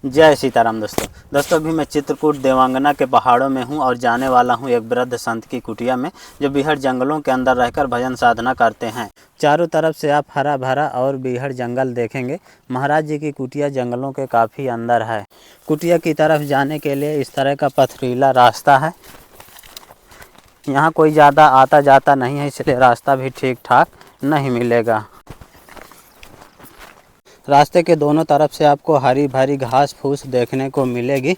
जय सीताराम दोस्तों अभी मैं चित्रकूट देवांगना के पहाड़ों में हूं और जाने वाला हूं एक वृद्ध संत की कुटिया में, जो बीहड़ जंगलों के अंदर रहकर भजन साधना करते हैं। चारों तरफ से आप हरा भरा और बीहड़ जंगल देखेंगे। महाराज जी की कुटिया जंगलों के काफ़ी अंदर है। कुटिया की तरफ जाने के लिए इस तरह का पथरीला रास्ता है। यहाँ कोई ज़्यादा आता जाता नहीं है, इसलिए रास्ता भी ठीक ठाक नहीं मिलेगा। रास्ते के दोनों तरफ से आपको हरी भरी घास फूस देखने को मिलेगी।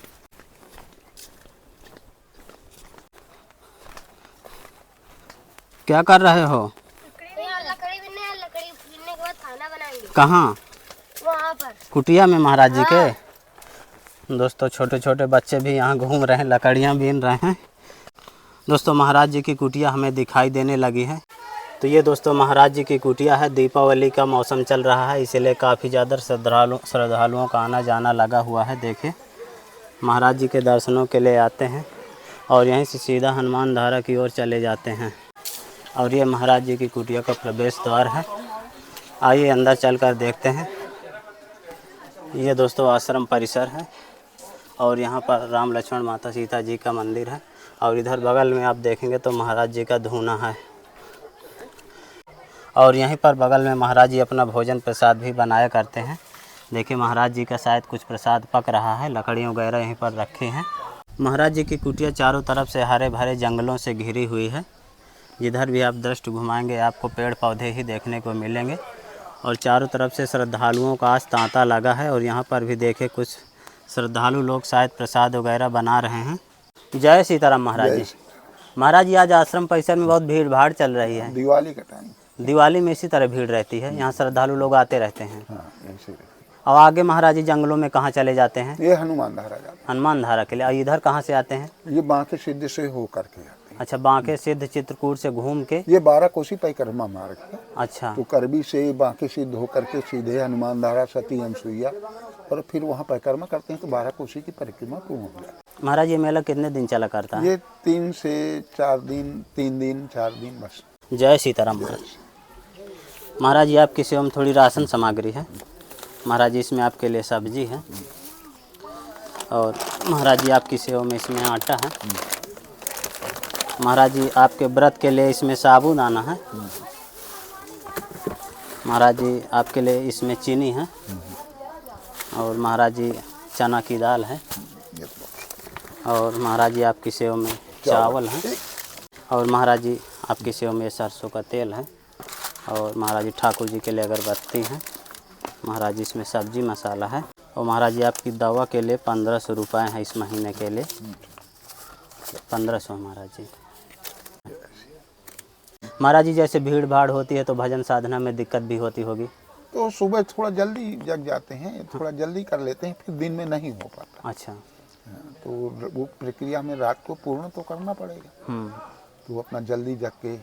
क्या कर रहे हो? लकड़ी बीनने के बाद खाना बनाएंगे। कहाँ? वहाँ पर कुटिया में महाराज जी के। दोस्तों छोटे छोटे बच्चे भी यहाँ घूम रहे हैं, लकड़ियाँ बीन रहे हैं। दोस्तों महाराज जी की कुटिया हमें दिखाई देने लगी है। तो ये दोस्तों महाराज जी की कुटिया है। दीपावली का मौसम चल रहा है, इसीलिए काफ़ी ज़्यादा श्रद्धालुओं का आना जाना लगा हुआ है। देखिए महाराज जी के दर्शनों के लिए आते हैं और यहीं से सीधा हनुमान धारा की ओर चले जाते हैं। और ये महाराज जी की कुटिया का प्रवेश द्वार है। आइए अंदर चलकर देखते हैं। ये दोस्तों आश्रम परिसर है और यहाँ पर राम लक्ष्मण माता सीता जी का मंदिर है। और इधर बगल में आप देखेंगे तो महाराज जी का धूना है। और यहीं पर बगल में महाराज जी अपना भोजन प्रसाद भी बनाया करते हैं। देखिए महाराज जी का शायद कुछ प्रसाद पक रहा है। लकड़ियों वगैरह यहीं पर रखे हैं। महाराज जी की कुटिया चारों तरफ से हरे भरे जंगलों से घिरी हुई है। जिधर भी आप दृष्टि घुमाएंगे आपको पेड़ पौधे ही देखने को मिलेंगे। और चारों तरफ से श्रद्धालुओं का आज तांता लगा है। और यहाँ पर भी देखे कुछ श्रद्धालु लोग शायद प्रसाद वगैरह बना रहे हैं। जय सीताराम महाराज जी। महाराज जी आज आश्रम परिसर में बहुत भीड़ भाड़ चल रही है। दिवाली का टाइम, दिवाली में इसी तरह भीड़ रहती है। यहाँ श्रद्धालु लोग आते रहते हैं। हाँ ऐसे रहते और आगे महाराज जी जंगलों में कहाँ चले जाते हैं? हैं। ये हनुमान धारा जाते हनुमान धारा के लिए। और इधर कहाँ से आते हैं? हैं। ये बांके सिद्ध से हो करके आते हैं। अच्छा, बांके सिद्ध चित्रकूट से घूम के। ये 12 कोसी परिक्रमा मार्ग है। अच्छा, तो करबी से बांके सिद्ध हो करके सीधे हनुमान धारा, सती, अनसुईया और फिर वहाँ परिक्रमा करते हैं तो 12 कोसी की परिक्रमा पूर्ण हो जाती है। महाराज ये मेला कितने दिन चला करता है? ये 3 से 4 दिन, 3 दिन 4 दिन बस। जय सीताराम महाराज। महाराज जी आपकी सेवा में थोड़ी राशन सामग्री है। महाराज जी इसमें आपके लिए सब्जी है। और महाराज जी आपकी सेवा में इसमें आटा है। महाराज जी आपके व्रत के लिए इसमें साबूदाना है। महाराज जी आपके लिए इसमें चीनी है। और महाराज जी चना की दाल है। और महाराज जी आपकी सेवा में चावल है। और महाराज जी आपकी सेवा में सरसों का तेल है। और महाराज जी ठाकुर जी के लिए अगरबत्ती है। महाराज जी इसमें सब्जी मसाला है। और महाराज जी आपकी दवा के लिए 1500 रुपये हैं इस महीने के लिए। 1500 महाराज जी। महाराज जी जैसे भीड़ भाड़ होती है तो भजन साधना में दिक्कत भी होती होगी। तो सुबह थोड़ा जल्दी जग जाते हैं, थोड़ा जल्दी कर लेते हैं, फिर दिन में नहीं हो पाता। अच्छा, तो वो प्रक्रिया में रात को पूर्ण तो करना पड़ेगा। तो अपना जल्दी जग के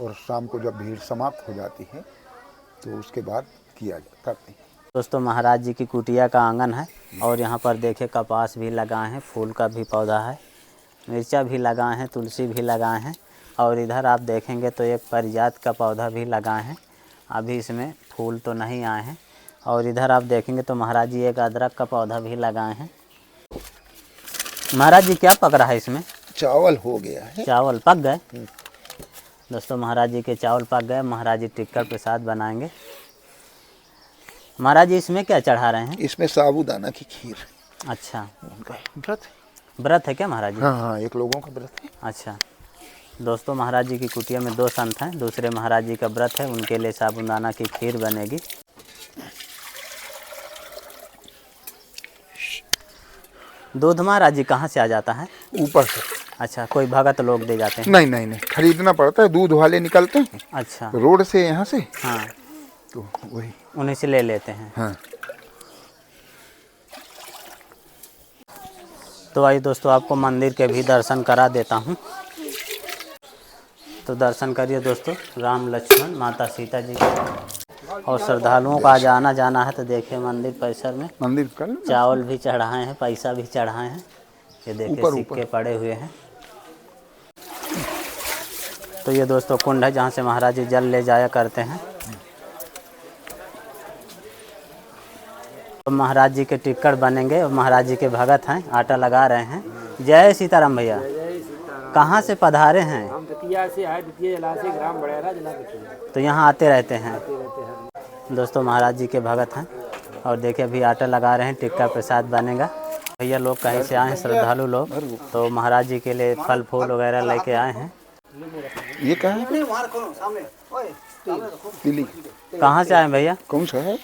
और शाम को जब भीड़ समाप्त हो जाती है तो उसके बाद करते हैं। दोस्तों महाराज जी की कुटिया का आंगन है। और यहाँ पर देखे कपास भी लगाए हैं, फूल का भी पौधा है, मिर्चा भी लगाए हैं, तुलसी भी लगाए हैं। और इधर आप देखेंगे तो एक पारिजात का पौधा भी लगाए हैं। अभी इसमें फूल तो नहीं आए हैं। और इधर आप देखेंगे तो महाराज जी एक अदरक का पौधा भी लगाए हैं। महाराज जी क्या पक रहा है इसमें? चावल हो गया है। चावल पक गए। दोस्तों महाराज जी के चावल पक गए। महाराज जी टिक्कर प्रसाद बनाएंगे। महाराज जी इसमें क्या चढ़ा रहे हैं? इसमें साबूदाना की खीर। अच्छा, उनका व्रत है। व्रत है क्या महाराज जी? हाँ, एक लोगों का व्रत है। अच्छा दोस्तों महाराज जी की कुटिया में 2 संत हैं। दूसरे महाराज जी का व्रत है, उनके लिए साबूदाना की खीर बनेगी। दूध महाराज जी कहाँ से आ जाता है? ऊपर से। अच्छा, कोई भगत लोग दे जाते हैं? नहीं, खरीदना पड़ता है। दूध वाले निकलते हैं अच्छा, रोड से यहाँ से। हाँ, तो वही उन्हीं से ले लेते हैं। हाँ। तो आइए दोस्तों आपको मंदिर के भी दर्शन करा देता हूँ। तो दर्शन करिए दोस्तों राम लक्ष्मण माता सीता जी का। और श्रद्धालुओं का आज आना जाना है। तो देखिए मंदिर परिसर में मंदिर कर चावल भी चढ़ाए हैं, पैसा भी चढ़ाए हैं। ये देखिए सिक्के पड़े हुए हैं। तो ये दोस्तों कुंड है जहाँ से महाराज जी जल ले जाया करते हैं। तो महाराज जी के टिक्कर बनेंगे और महाराज जी के भगत हैं, आटा लगा रहे हैं। जय सीताराम भैया। कहाँ से पधारे हैं? हम दतिया से आए, दतिया जिला से, ग्राम बड़ेरा, जिला दतिया। तो यहाँ आते रहते हैं। दोस्तों महाराज जी के भगत हैं और देखिए अभी आटा लगा रहे हैं, टिक्का प्रसाद बनेगा। भैया लोग कहीं से आए हैं, श्रद्धालु लोग, तो महाराज जी के लिए फल फूल वगैरह लेके आए हैं। ये क्या है? तिली। कहाँ से आए हैं भैया? कौन सा है?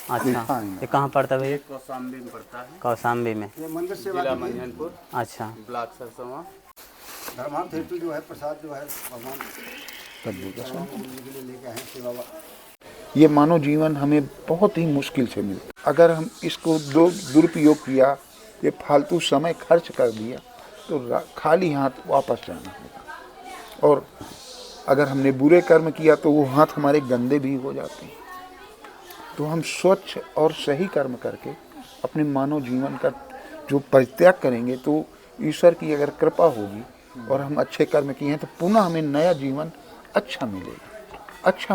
अच्छा, ये कहाँ पड़ता है भैया? कौशाम्बी में पड़ता है। कौशाम्बी में, जिला मंझनपुर। अच्छा, ब्लॉक सरसों। जो है प्रसाद जो है भगवान लेके आए सेवा। ये मानव जीवन हमें बहुत ही मुश्किल से मिलता। अगर हम इसको दुरुपयोग किया, ये फालतू समय खर्च कर दिया, तो खाली हाथ वापस जाना होगा। और अगर हमने बुरे कर्म किया तो वो हाथ हमारे गंदे भी हो जाते हैं। तो हम स्वच्छ और सही कर्म करके अपने मानव जीवन का जो परित्याग करेंगे, तो ईश्वर की अगर कृपा होगी और हम अच्छे कर्म किए हैं, तो पुनः हमें नया जीवन अच्छा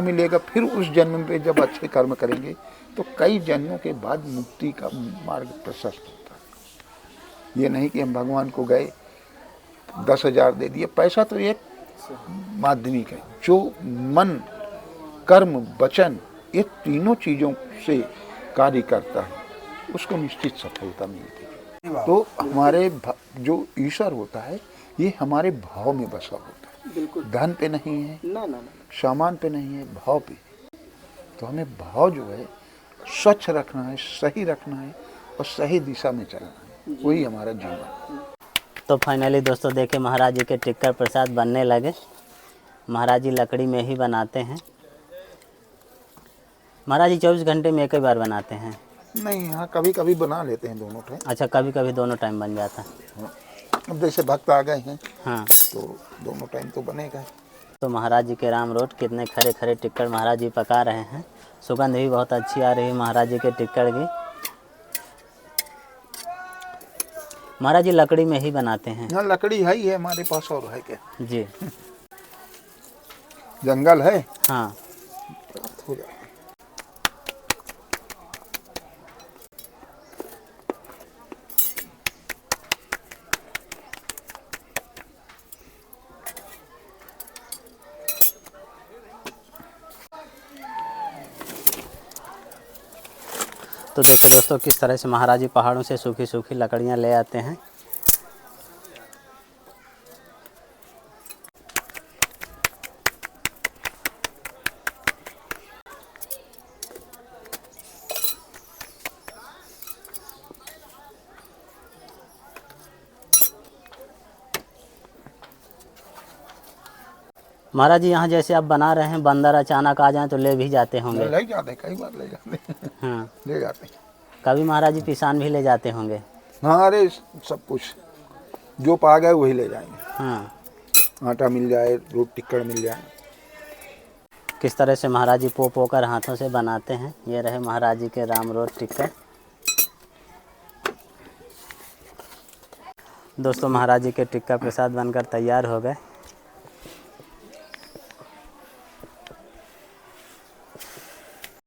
मिलेगा। फिर उस जन्म पे जब अच्छे कर्म करेंगे तो कई जन्मों के बाद मुक्ति का मार्ग प्रशस्त होता है। ये नहीं कि हम भगवान को गए 10,000 दे दिए। पैसा तो एक माध्यमिक है। जो मन, कर्म, वचन, ये तीनों चीज़ों से कार्य करता है, उसको निश्चित सफलता मिलती है। तो हमारे जो ईश्वर होता है, ये हमारे भाव में बसा होता है। बिल्कुल। धन पे नहीं है, ना, सामान पे नहीं है, भाव पे। तो हमें भाव जो है स्वच्छ रखना है, सही रखना है और सही दिशा में चलना है। वही हमारा जीवन। तो फाइनली दोस्तों देखिए महाराज जी के टिक्कर प्रसाद बनने लगे। महाराज जी लकड़ी में ही बनाते हैं। महाराज जी 24 घंटे में एक ही बार बनाते हैं? नहीं, हाँ कभी कभी बना लेते हैं दोनों टाइम। अच्छा, कभी कभी दोनों टाइम बन जाता है। अब जैसे भक्त आ गए हैं, हाँ, तो दोनों टाइम तो बनेगा। तो महाराज जी के राम रोट कितने खरे खरे टिक्कर महाराज जी पका रहे हैं। सुगंध भी बहुत अच्छी आ रही है महाराज जी के टिक्कर की। महाराज जी लकड़ी में ही बनाते हैं? यहाँ लकड़ी है ही है हमारे पास, और है क्या जी? जंगल है, हाँ। प्राप्त हो जाए। तो देखिए दोस्तों किस तरह से महाराज जी पहाड़ों से सूखी सूखी लकड़ियाँ ले आते हैं। महाराज जी यहाँ जैसे आप बना रहे हैं, बंदर अचानक आ जाएं तो ले भी जाते होंगे? ले जाते हैं, कई बार ले जाते हैं। हाँ, ले जाते हैं। कभी महाराज जी पिसान भी ले जाते होंगे? हाँ, अरे सब कुछ जो पा गए वही ले जाएंगे। हाँ। आटा मिल जाए, रोट टिक्कड़ मिल जाए। किस तरह से महाराज जी पो कर हाथों से बनाते हैं। ये रहे महाराज जी के राम रोट टिक्कर। दोस्तों महाराज जी के टिक्का प्रसाद बनकर तैयार हो गए।